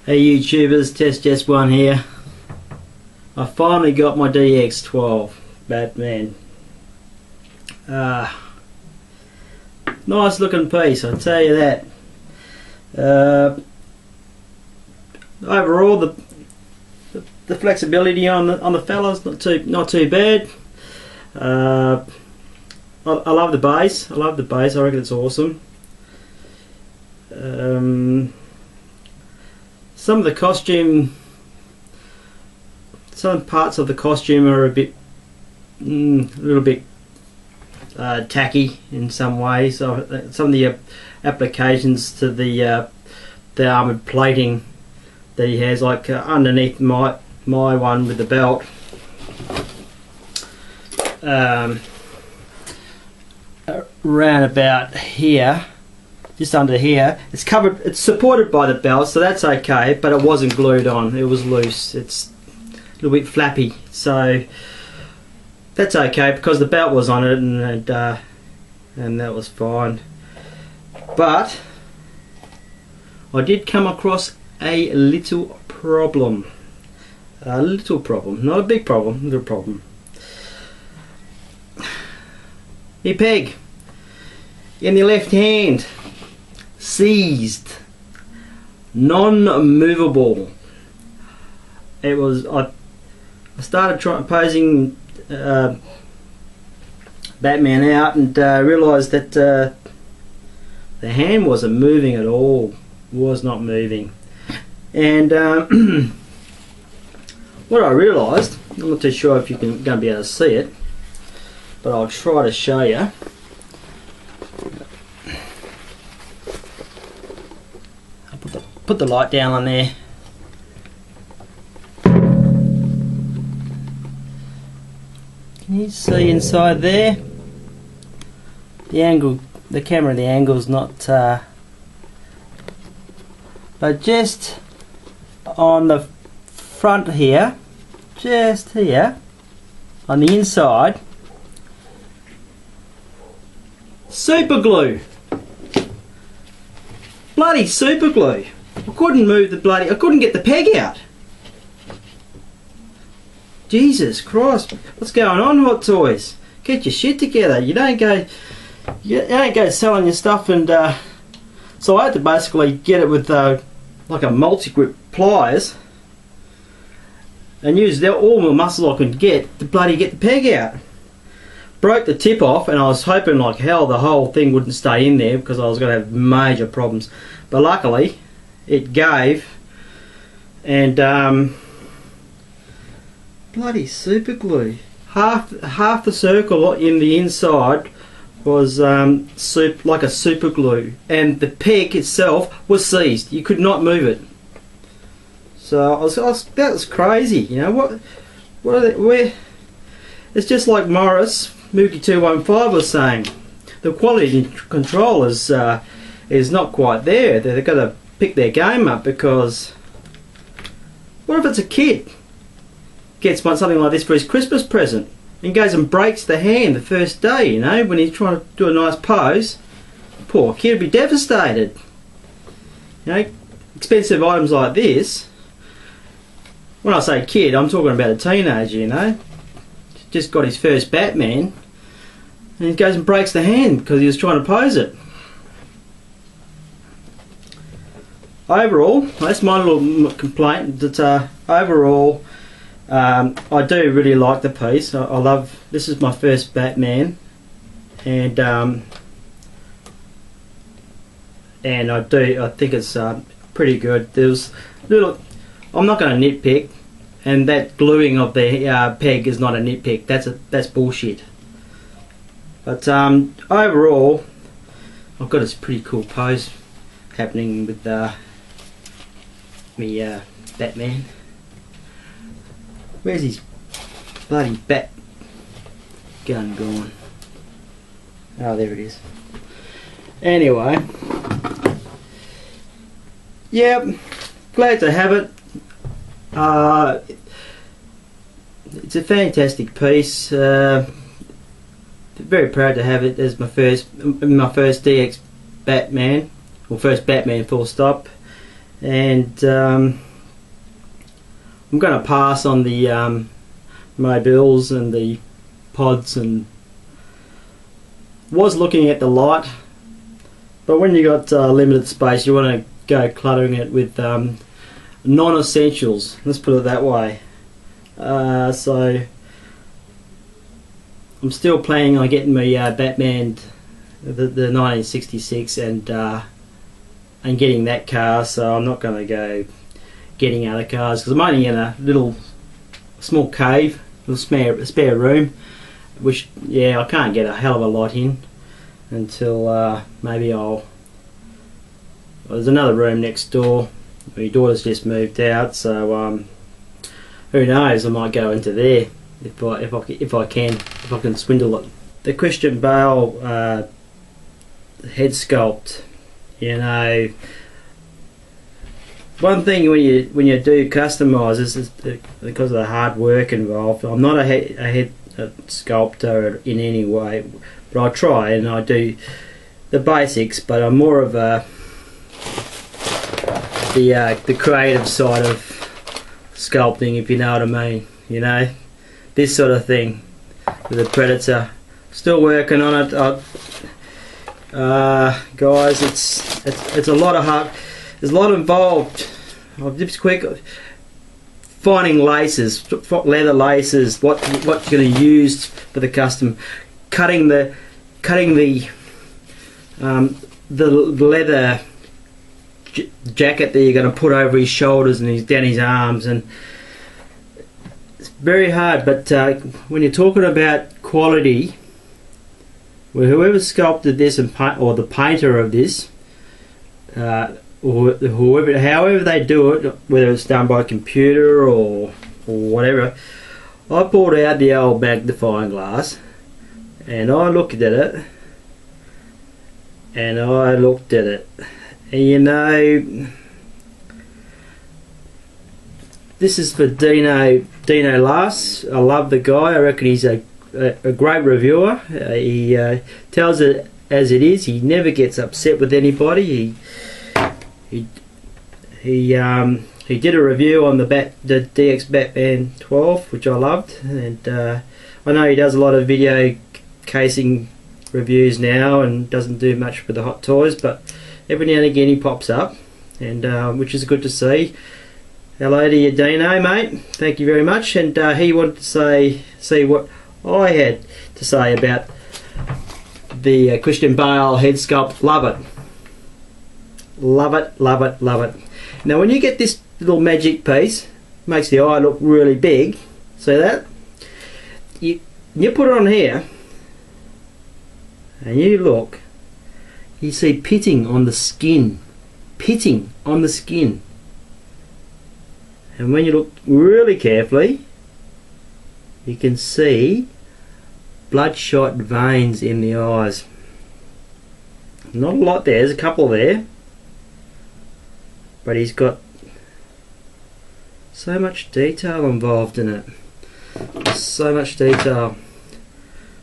Hey YouTubers, tessjess1 here. I finally got my DX12 Batman. Nice looking piece, I'll tell you that. Overall, the flexibility on the fella's not too bad. I love the base. I reckon it's awesome. Some parts of the costume are a little bit tacky in some ways. So some of the applications to the armoured plating that he has, like underneath my one with the belt, around about here, just under here, it's covered, it's supported by the belt, so that's okay, but it wasn't glued on, it was loose. It's a little bit flappy, so that's okay because the belt was on it, and that was fine. But I did come across a little problem. Not a big problem, little problem. The peg in the left hand, seized, non-movable. It was, I started posing Batman out, and realised that the hand wasn't moving at all, was not moving. And what I realised, I'm not too sure if you're going to be able to see it, but I'll try to show you. I'll put the light down on there. Can you see inside there? The angle, the camera, the angle's not, but just on the front here, just here, on the inside, super glue. Bloody super glue. I couldn't move I couldn't get the peg out. Jesus Christ, what's going on, Hot Toys? Get your shit together. You don't go selling your stuff, and so I had to basically get it with like a multi-grip pliers and use all the muscle I could get to bloody get the peg out. Broke the tip off, and I was hoping like hell the whole thing wouldn't stay in there because I was going to have major problems. But luckily, it gave, and bloody super glue. Half the circle in the inside was like a super glue, and the peg itself was seized. You could not move it. So that was crazy. You know what are they, where? It's just like Morris Mookie 215 was saying. The quality control is not quite there. They've got to pick their game up, because what if it's a kid gets something like this for his Christmas present and goes and breaks the hand the first day, you know, when he's trying to do a nice pose? Poor kid would be devastated. You know, expensive items like this, when I say kid, I'm talking about a teenager, you know, just got his first Batman, and he goes and breaks the hand because he was trying to pose it. Overall, that's my little complaint, that overall, I do really like the piece. I love, this is my first Batman, and I think it's pretty good. There's little, I'm not going to nitpick, and that gluing of the peg is not a nitpick. That's bullshit. But overall, I've got this pretty cool pose happening with me Batman. Where's his bloody bat gun gone? Oh, there it is. Anyway, yep, glad to have it. It's a fantastic piece. Very proud to have it as my first DX Batman, or first Batman full stop. and I'm going to pass on the mobiles and the pods, and was looking at the light, but when you got limited space you want to go cluttering it with non-essentials, let's put it that way. So I'm still planning on getting my Batman, the 1966, and getting that car, so I'm not going to go getting other cars because I'm only in a little small cave, little spare room, which, yeah, I can't get a hell of a lot in until maybe there's another room next door. My daughter's just moved out, so who knows, I might go into there if I can swindle it. The Christian Bale head sculpt, you know, one thing when you do customise is because of the hard work involved. I'm not a head sculptor in any way, but I try and I do the basics, but I'm more of the creative side of sculpting, if you know what I mean. You know, this sort of thing with the Predator. Still working on it, guys. It's a lot of hard. There's a lot involved. I'm just quick finding laces, leather laces. What you're going to use for the custom, cutting the leather jacket that you're going to put over his shoulders and down his arms, and it's very hard. But when you're talking about quality, well, whoever sculpted this or the painter of this, or however they do it, whether it's done by computer or whatever, I pulled out the old magnifying glass and I looked at it, and you know, this is for Dino Lass. I love the guy. I reckon he's a great reviewer. He tells it as it is. He never gets upset with anybody. He did a review on the DX Batman 12, which I loved, and I know he does a lot of video casing reviews now and doesn't do much with the hot toys, but every now and again he pops up, and which is good to see. Hello to you, Dino, mate. Thank you very much. And he wanted to see what I had to say about the Christian Bale head sculpt. Love it. Love it, love it, love it. Now when you get this little magic piece, makes the eye look really big. See that? You put it on here and you look, you see pitting on the skin. Pitting on the skin. And when you look really carefully, you can see bloodshot veins in the eyes. Not a lot there, there's a couple there, but he's got so much detail involved in it. So much detail.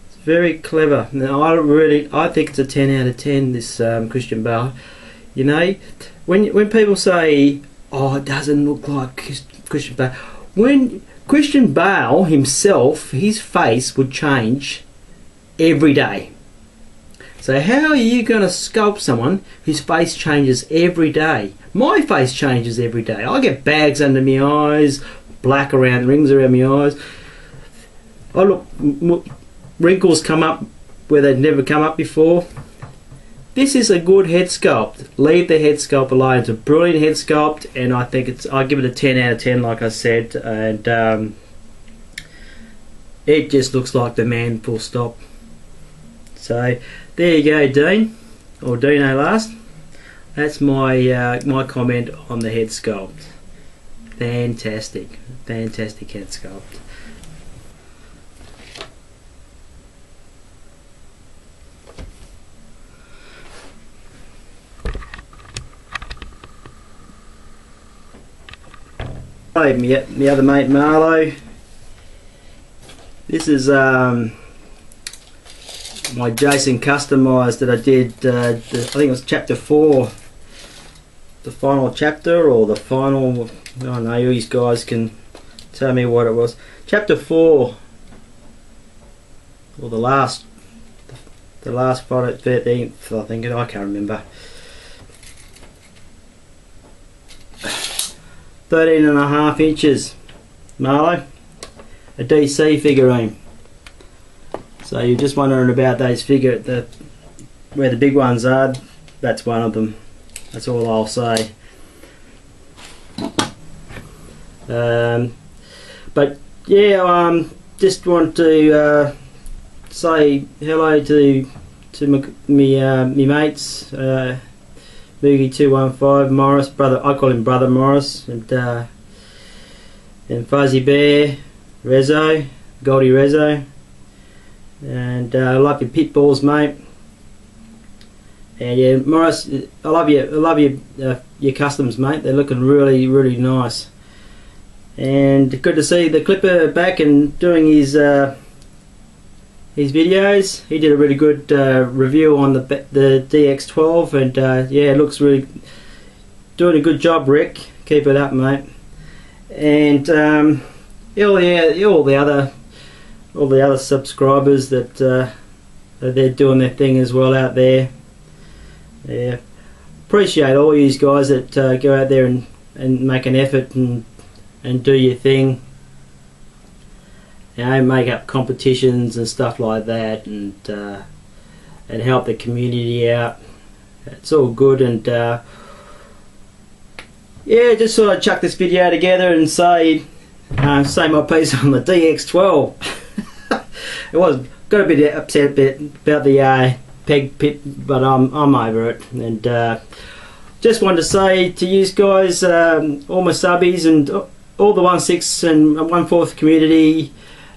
It's very clever. Now I think it's a 10 out of 10, this Christian Bale. You know, when people say, oh, it doesn't look like Christian Bale, when Christian Bale himself, his face would change every day. So how are you going to sculpt someone whose face changes every day? My face changes every day. I get bags under my eyes, black around, rings around my eyes. I look, wrinkles come up where they'd never come up before. This is a good head sculpt. Leave the head sculpt alone. It's a brilliant head sculpt, and I think I give it a 10 out of 10, like I said, and it just looks like the man, full stop. So there you go, Dean, or Dino last. That's my my comment on the head sculpt. Fantastic, fantastic head sculpt. Hey, my other mate Marlo. This is my Jason customised that I did, I think it was chapter 4 the final chapter or the final, I don't know, you guys can tell me what it was. Chapter 4, or the last Friday 13th, I think, I can't remember. 13.5 inches, Marlo, a DC figurine. So you're just wondering about those where the big ones are. That's one of them. That's all I'll say. But yeah, just want to say hello to me mates, Moogie215, Morris, brother. I call him Brother Morris, and Fuzzy Bear, Rezo, Goldie Rezo, and I love your pit bulls, mate. And yeah, Morris, I love your customs, mate. They're looking really, really nice. And good to see the Clipper back and doing his videos. He did a really good review on the DX12, and yeah, it looks really doing a good job, Rick. Keep it up, mate. And all the other subscribers that they're doing their thing as well out there. Yeah, appreciate all you guys that go out there and make an effort and do your thing. You know, make up competitions and stuff like that, and help the community out. It's all good, and yeah, just sort of chuck this video together and say my piece on the DX12. It was got a bit upset about the peg pit, but I'm over it, and just wanted to say to you guys, all my subbies and all the 1/6 and 1/4 community,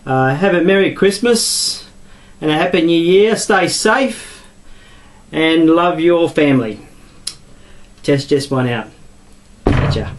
have a Merry Christmas and a Happy New Year. Stay safe and love your family. tessjess1 out. Catch ya.